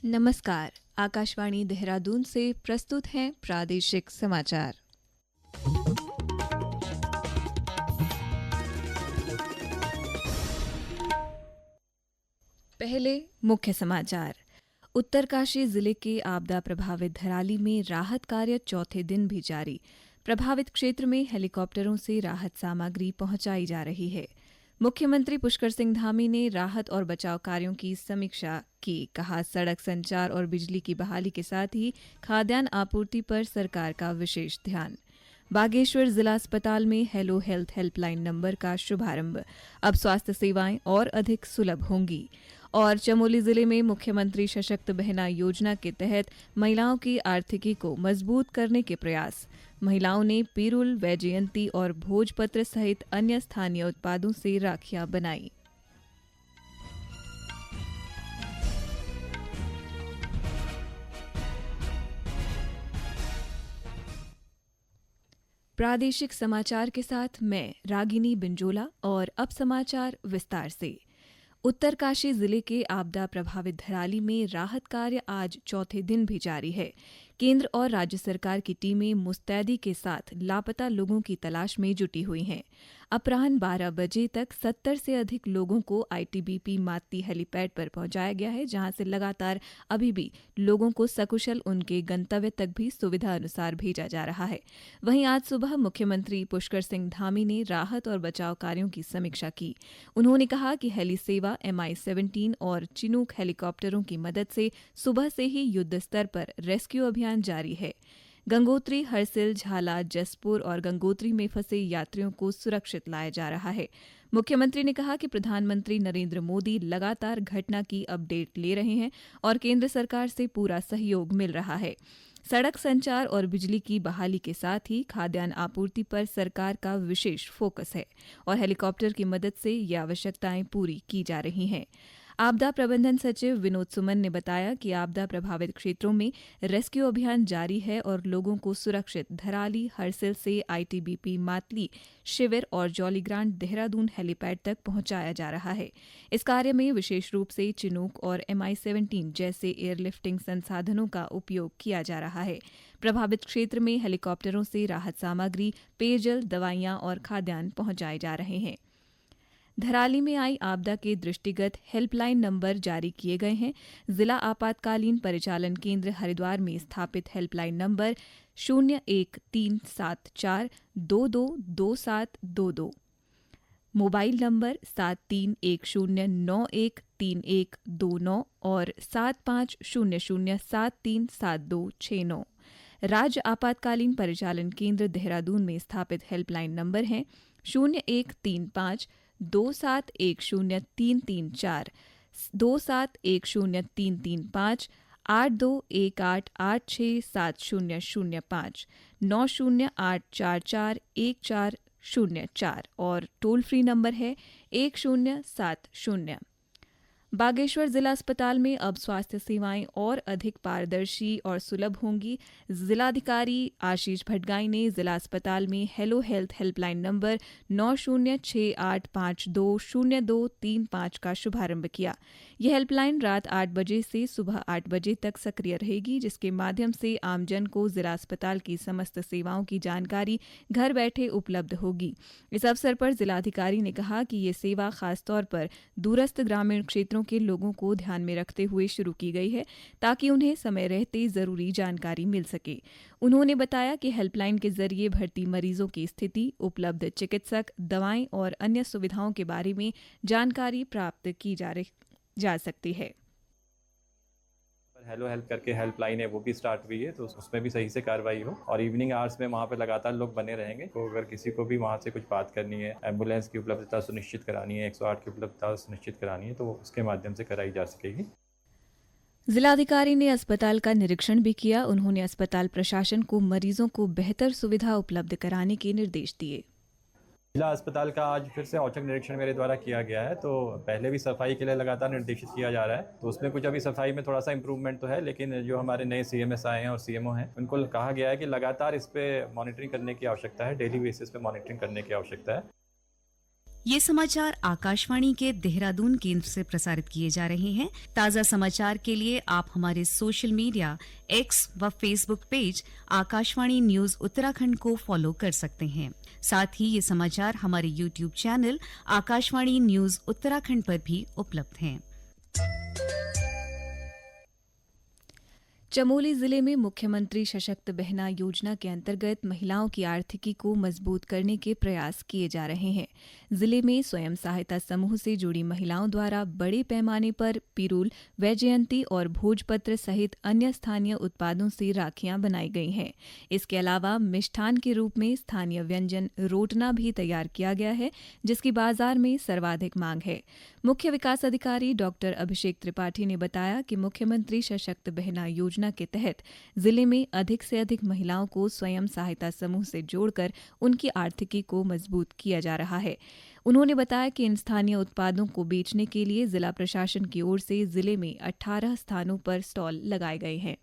नमस्कार। आकाशवाणी देहरादून से प्रस्तुत हैं प्रादेशिक समाचार। पहले मुख्य समाचार। उत्तरकाशी जिले के आपदा प्रभावित धराली में राहत कार्य चौथे दिन भी जारी। प्रभावित क्षेत्र में हेलीकॉप्टरों से राहत सामग्री पहुंचाई जा रही है। मुख्यमंत्री पुष्कर सिंह धामी ने राहत और बचाव कार्यों की समीक्षा की। कहा, सड़क संचार और बिजली की बहाली के साथ ही खाद्यान्न आपूर्ति पर सरकार का विशेष ध्यान। बागेश्वर जिला अस्पताल में हेलो हेल्थ हेल्पलाइन नंबर का शुभारंभ। अब स्वास्थ्य सेवाएं और अधिक सुलभ होंगी। और चमोली जिले में मुख्यमंत्री सशक्त बहना योजना के तहत महिलाओं की आर्थिकी को मजबूत करने के प्रयास। महिलाओं ने पिरुल, वैजयंती और भोजपत्र सहित अन्य स्थानीय उत्पादों से राखियां बनाई। प्रादेशिक समाचार के साथ मैं रागिनी बिंजोला। और अब समाचार विस्तार से। उत्तरकाशी जिले के आपदा प्रभावित धराली में राहत कार्य आज चौथे दिन भी जारी है। केंद्र और राज्य सरकार की टीमें मुस्तैदी के साथ लापता लोगों की तलाश में जुटी हुई हैं। अपराह्न 12 बजे तक 70 से अधिक लोगों को आईटीबीपी मातली हेलीपैड पर पहुंचाया गया है, जहां से लगातार अभी भी लोगों को सकुशल उनके गंतव्य तक भी सुविधा अनुसार भेजा जा रहा है। वहीं आज सुबह मुख्यमंत्री पुष्कर सिंह धामी ने राहत और बचाव कार्यों की समीक्षा की। उन्होंने कहा कि हेली सेवा, MI-17 और चिनूक हेलीकॉप्टरों की मदद से सुबह से ही युद्ध स्तर पर रेस्क्यू अभियान जारी है। गंगोत्री, हरसिल, झाला, जसपुर और गंगोत्री में फंसे यात्रियों को सुरक्षित लाया जा रहा है। मुख्यमंत्री ने कहा कि प्रधानमंत्री नरेंद्र मोदी लगातार घटना की अपडेट ले रहे हैं और केंद्र सरकार से पूरा सहयोग मिल रहा है। सड़क संचार और बिजली की बहाली के साथ ही खाद्यान्न आपूर्ति पर सरकार का विशेष फोकस है और हेलीकॉप्टर की मदद से ये आवश्यकताएं पूरी की जा रही हैं। आपदा प्रबंधन सचिव विनोद सुमन ने बताया कि आपदा प्रभावित क्षेत्रों में रेस्क्यू अभियान जारी है और लोगों को सुरक्षित धराली, हरसिल से आईटीबीपी मातली शिविर और जॉलीग्रांट देहरादून हेलीपैड तक पहुंचाया जा रहा है। इस कार्य में विशेष रूप से चिनूक और MI-17 जैसे एयरलिफ्टिंग संसाधनों का उपयोग किया जा रहा है। प्रभावित क्षेत्र में हेलीकॉप्टरों से राहत सामग्री, पेयजल, दवाइयां और खाद्यान्न पहुंचाए जा रहे हैं। धराली में आई आपदा के दृष्टिगत हेल्पलाइन नंबर जारी किए गए हैं। जिला आपातकालीन परिचालन केंद्र हरिद्वार में स्थापित हेल्पलाइन नंबर 0137422222, मोबाइल नंबर 7310913129 और 7500737269। राज्य आपातकालीन परिचालन केंद्र देहरादून में स्थापित हेल्पलाइन नंबर हैं 013527103334, 27103335, 8218867005, 9084414004 और टोल फ्री नंबर है 1070। बागेश्वर जिला अस्पताल में अब स्वास्थ्य सेवाएं और अधिक पारदर्शी और सुलभ होंगी। जिलाधिकारी आशीष भटगाई ने जिला अस्पताल में हेलो हेल्थ हेल्पलाइन नंबर 9068520235 का शुभारंभ किया। यह हेल्पलाइन रात 8 बजे से सुबह 8 बजे तक सक्रिय रहेगी, जिसके माध्यम से आमजन को जिला अस्पताल की समस्त सेवाओं की जानकारी घर बैठे उपलब्ध होगी। इस अवसर पर जिलाधिकारी ने कहा कि ये सेवा खासतौर पर दूरस्थ ग्रामीण क्षेत्रों के लोगों को ध्यान में रखते हुए शुरू की गई है, ताकि उन्हें समय रहते जरूरी जानकारी मिल सके। उन्होंने बताया कि हेल्पलाइन के जरिए भर्ती मरीजों की स्थिति, उपलब्ध चिकित्सक, दवाएं और अन्य सुविधाओं के बारे में जानकारी प्राप्त की जा सकती है। हेलो हेल्प करके हेल्पलाइन है, वो भी स्टार्ट हुई है, तो उसमें भी सही से कार्रवाई हो और इवनिंग आवर्स में वहाँ पे लगातार लोग बने रहेंगे। तो अगर किसी को भी वहाँ से कुछ बात करनी है, एम्बुलेंस की उपलब्धता सुनिश्चित करानी है, 108 की उपलब्धता सुनिश्चित करानी है, तो उसके माध्यम से कराई जा सकेगी। जिलाधिकारी ने अस्पताल का निरीक्षण भी किया। उन्होंने अस्पताल प्रशासन को मरीजों को बेहतर सुविधा उपलब्ध कराने के निर्देश दिए। जिला अस्पताल का आज फिर से औचक निरीक्षण मेरे द्वारा किया गया है। तो पहले भी सफाई के लिए लगातार निर्देशित किया जा रहा है, तो उसमें कुछ अभी सफाई में थोड़ा सा इंप्रूवमेंट तो है, लेकिन जो हमारे नए CMS आए हैं और CMO हैं, उनको कहा गया है कि लगातार इस पे मॉनिटरिंग करने की आवश्यकता है, डेली बेसिस पे मॉनिटरिंग करने की आवश्यकता है। ये समाचार आकाशवाणी के देहरादून केंद्र से प्रसारित किए जा रहे हैं। ताज़ा समाचार के लिए आप हमारे सोशल मीडिया एक्स व Facebook page Akashvani news Uttarakhand को फॉलो कर सकते हैं। साथ ही ये समाचार हमारे YouTube channel Akashvani news Uttarakhand पर भी उपलब्ध हैं। चमोली जिले में मुख्यमंत्री सशक्त बहना योजना के अंतर्गत महिलाओं की आर्थिकी को मजबूत करने के प्रयास किए जा रहे हैं। जिले में स्वयं सहायता समूह से जुड़ी महिलाओं द्वारा बड़े पैमाने पर पिरूल, वैजयंती और भोजपत्र सहित अन्य स्थानीय उत्पादों से राखियां बनाई गई हैं। इसके अलावा मिष्ठान के रूप में स्थानीय व्यंजन रोटना भी तैयार किया गया है, जिसकी बाजार में सर्वाधिक मांग है। मुख्य विकास अधिकारी डॉक्टर अभिषेक त्रिपाठी ने बताया कि मुख्यमंत्री सशक्त बहना योजना के तहत जिले में अधिक से अधिक महिलाओं को स्वयं सहायता समूह से जोड़कर उनकी आर्थिकी को मजबूत किया जा रहा है। उन्होंने बताया कि इन स्थानीय उत्पादों को बेचने के लिए जिला प्रशासन की ओर से जिले में 18 स्थानों पर स्टॉल लगाए गए हैं।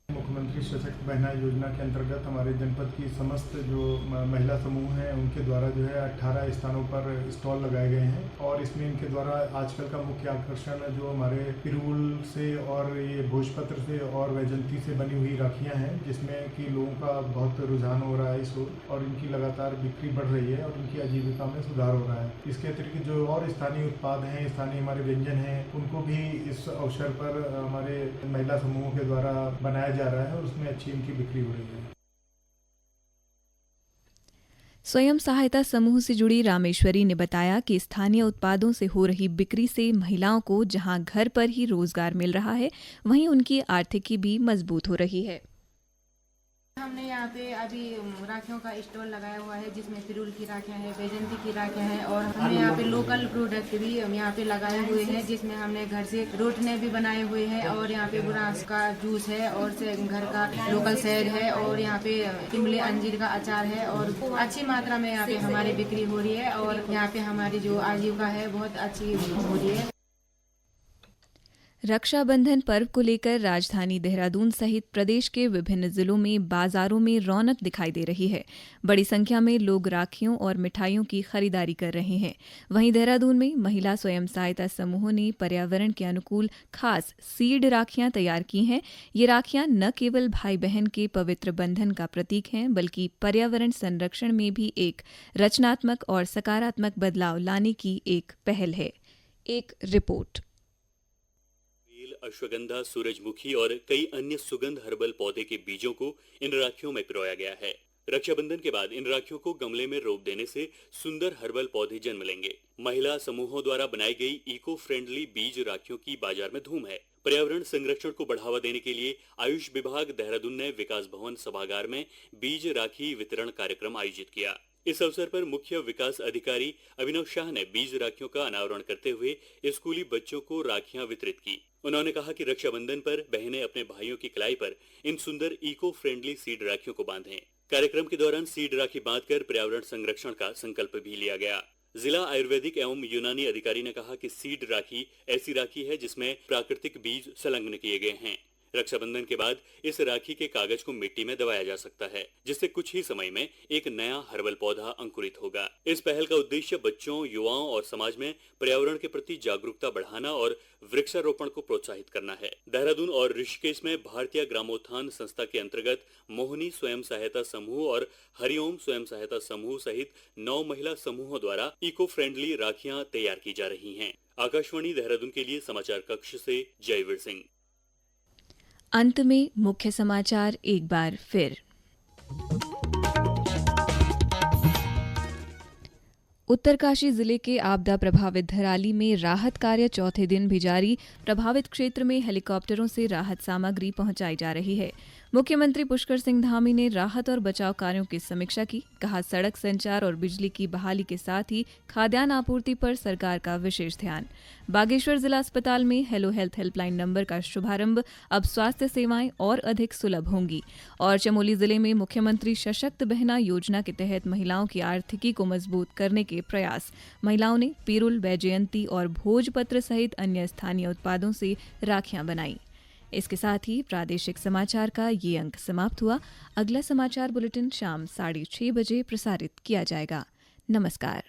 मुख्यमंत्री सशक्त बहना योजना के अंतर्गत हमारे जनपद की समस्त जो महिला समूह हैं उनके द्वारा जो है 18 स्थानों पर स्टॉल लगाए गए हैं और इसमें इनके द्वारा आजकल का मुख्य आकर्षण जो हमारे पिरूल से और ये भोजपत्र से और वैजंती से बनी हुई राखियां हैं, जिसमें कि लोगों का बहुत रुझान हो रहा है इस ओर और इनकी लगातार बिक्री बढ़ रही है और उनकी आजीविका में सुधार हो रहा है। इसके अतिरिक्त जो और स्थानीय उत्पाद हैं, स्थानीय हमारे व्यंजन हैं, उनको भी इस अवसर पर हमारे महिला समूहों के द्वारा बनाया जा रहा है और उसमें अच्छी इनकी बिक्री हो रही है। स्वयं सहायता समूह से जुड़ी रामेश्वरी ने बताया कि स्थानीय उत्पादों से हो रही बिक्री से महिलाओं को जहां घर पर ही रोजगार मिल रहा है, वहीं उनकी आर्थिकी भी मजबूत हो रही है। हमने यहाँ पे अभी राखियों का स्टॉल लगाया हुआ है, जिसमें पिरूल की राखियाँ हैं, बैजंती की राखियाँ हैं और हमने यहाँ पे लोकल प्रोडक्ट भी यहाँ पे लगाए हुए हैं, जिसमें हमने घर से रोटने भी बनाए हुए हैं और यहाँ पे बुरांस का जूस है और घर का लोकल शहद है और यहाँ पे इमली अंजीर का अचार है और अच्छी मात्रा में यहाँ पे हमारी बिक्री हो रही है और यहाँ पे हमारी जो आजीविका है बहुत अच्छी हो रही है। रक्षाबंधन पर्व को लेकर राजधानी देहरादून सहित प्रदेश के विभिन्न जिलों में बाजारों में रौनक दिखाई दे रही है। बड़ी संख्या में लोग राखियों और मिठाइयों की खरीदारी कर रहे हैं। वहीं देहरादून में महिला स्वयं सहायता समूहों ने पर्यावरण के अनुकूल खास सीड राखियां तैयार की हैं। ये राखियां न केवल भाई बहन के पवित्र बंधन का प्रतीक हैं, बल्कि पर्यावरण संरक्षण में भी एक रचनात्मक और सकारात्मक बदलाव लाने की एक पहल है। एक रिपोर्ट। अश्वगंधा, सूरजमुखी और कई अन्य सुगंध हर्बल पौधे के बीजों को इन राखियों में पिरोया गया है। रक्षाबंधन के बाद इन राखियों को गमले में रोप देने से सुंदर हर्बल पौधे जन्म लेंगे। महिला समूहों द्वारा बनाई गई इको फ्रेंडली बीज राखियों की बाजार में धूम है। पर्यावरण संरक्षण को बढ़ावा देने के लिए आयुष विभाग देहरादून ने विकास भवन सभागार में बीज राखी वितरण कार्यक्रम आयोजित किया। इस अवसर पर मुख्य विकास अधिकारी अभिनव शाह ने बीज राखियों का अनावरण करते हुए स्कूली बच्चों को राखियां वितरित की। उन्होंने कहा कि रक्षाबंधन पर बहनें अपने भाइयों की कलाई पर इन सुंदर इको फ्रेंडली सीड राखियों को बांधें। कार्यक्रम के दौरान सीड राखी बांधकर पर्यावरण संरक्षण का संकल्प भी लिया गया। जिला आयुर्वेदिक एवं यूनानी अधिकारी ने कहा कि सीड राखी ऐसी राखी है जिसमें प्राकृतिक बीज संलग्न किए गए हैं। रक्षाबंधन के बाद इस राखी के कागज को मिट्टी में दबाया जा सकता है, जिससे कुछ ही समय में एक नया हर्बल पौधा अंकुरित होगा। इस पहल का उद्देश्य बच्चों, युवाओं और समाज में पर्यावरण के प्रति जागरूकता बढ़ाना और वृक्षारोपण को प्रोत्साहित करना है। देहरादून और ऋषिकेश में भारतीय ग्रामोत्थान संस्था के अंतर्गत मोहिनी स्वयं सहायता समूह और हरिओम स्वयं सहायता समूह सहित 9 महिला समूहों द्वारा इको फ्रेंडली राखियां तैयार की जा रही हैं। आकाशवाणी देहरादून के लिए समाचार कक्ष से जयवीर सिंह। अंत में मुख्य समाचार एक बार फिर। उत्तरकाशी जिले के आपदा प्रभावित धराली में राहत कार्य चौथे दिन भी जारी। प्रभावित क्षेत्र में हेलीकॉप्टरों से राहत सामग्री पहुंचाई जा रही है। मुख्यमंत्री पुष्कर सिंह धामी ने राहत और बचाव कार्यों की समीक्षा की। कहा, सड़क संचार और बिजली की बहाली के साथ ही खाद्यान्न आपूर्ति पर सरकार का विशेष ध्यान। बागेश्वर जिला अस्पताल में हेलो हेल्थ हेल्पलाइन नंबर का शुभारंभ। अब स्वास्थ्य सेवाएं और अधिक सुलभ होंगी। और चमोली जिले में मुख्यमंत्री सशक्त बहना योजना के तहत महिलाओं की आर्थिकी को मजबूत करने के प्रयास। महिलाओं ने पिरूल, वैजयंती और भोजपत्र सहित अन्य स्थानीय उत्पादों से राखियां बनाई। इसके साथ ही प्रादेशिक समाचार का ये अंक समाप्त हुआ। अगला समाचार बुलेटिन शाम 6:30 बजे प्रसारित किया जाएगा। नमस्कार।